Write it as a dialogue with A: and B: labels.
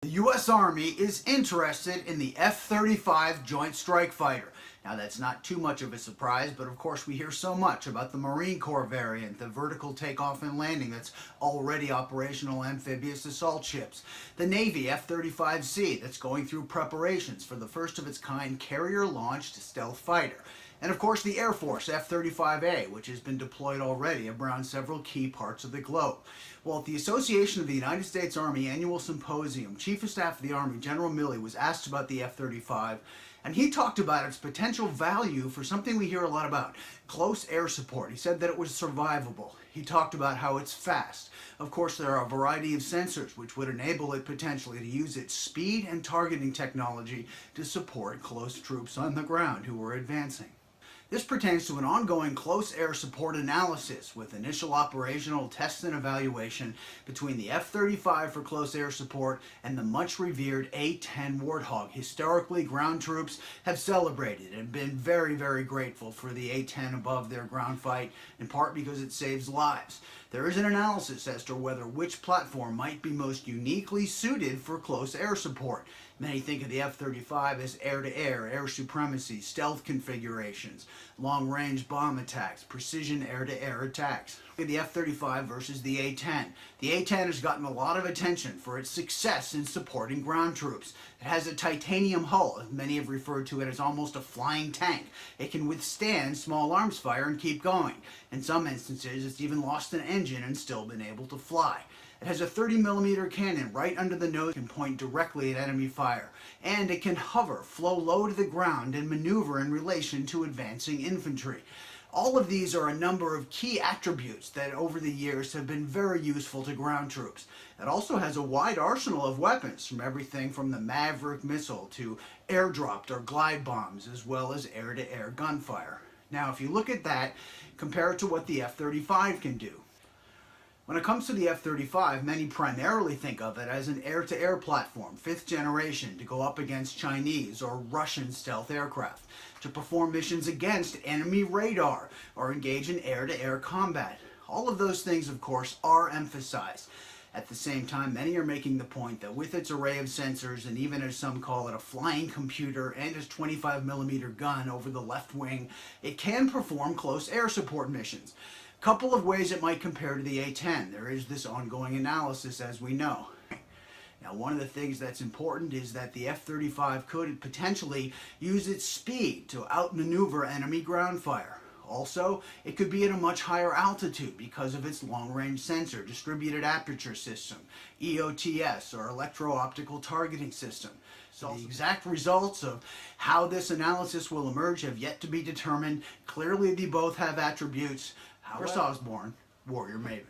A: The U.S. Army is interested in the F-35 Joint Strike Fighter. Now that's not too much of a surprise, but of course we hear so much about the Marine Corps variant, the vertical takeoff and landing that's already operational amphibious assault ships. The Navy F-35C that's going through preparations for the first of its kind carrier-launched stealth fighter. And of course the Air Force F-35A, which has been deployed already around several key parts of the globe. Well, at the Association of the United States Army Annual Symposium, Chief of Staff of the Army General Milley was asked about the F-35, and he talked about its potential value for something we hear a lot about, close air support. He said that it was survivable. He talked about how it's fast. Of course, there are a variety of sensors which would enable it potentially to use its speed and targeting technology to support close troops on the ground who are advancing. This pertains to an ongoing close air support analysis with initial operational tests and evaluation between the F-35 for close air support and the much revered A-10 Warthog. Historically, ground troops have celebrated and been very, very grateful for the A-10 above their ground fight, in part because it saves lives. There is an analysis as to whether which platform might be most uniquely suited for close air support. Many think of the F-35 as air-to-air, air supremacy, stealth configurations, long-range bomb attacks, precision air-to-air attacks. The F-35 versus the A-10. The A-10 has gotten a lot of attention for its success in supporting ground troops. It has a titanium hull, many have referred to it as almost a flying tank. It can withstand small arms fire and keep going. In some instances, it's even lost an engine and still been able to fly. It has a 30mm cannon right under the nose and can point directly at enemy fire. And it can hover, flow low to the ground, and maneuver in relation to advancing infantry. All of these are a number of key attributes that over the years have been very useful to ground troops. It also has a wide arsenal of weapons, from everything from the Maven missile to airdropped or glide bombs, as well as air-to-air gunfire. Now, if you look at that, compare it to what the F-35 can do. When it comes to the F-35, many primarily think of it as an air-to-air platform, 5th generation, to go up against Chinese or Russian stealth aircraft, to perform missions against enemy radar, or engage in air-to-air combat. All of those things, of course, are emphasized. At the same time, many are making the point that with its array of sensors, and even as some call it a flying computer and its 25mm gun over the left wing, it can perform close air support missions. Couple of ways it might compare to the A-10. There is this ongoing analysis, as we know. Now, one of the things that's important is that the F-35 could potentially use its speed to outmaneuver enemy ground fire. Also, it could be at a much higher altitude because of its long-range sensor, distributed aperture system, EOTS, or electro-optical targeting system. So the exact results of how this analysis will emerge have yet to be determined. Clearly, they both have attributes. Kris Osborn, Warrior Maven.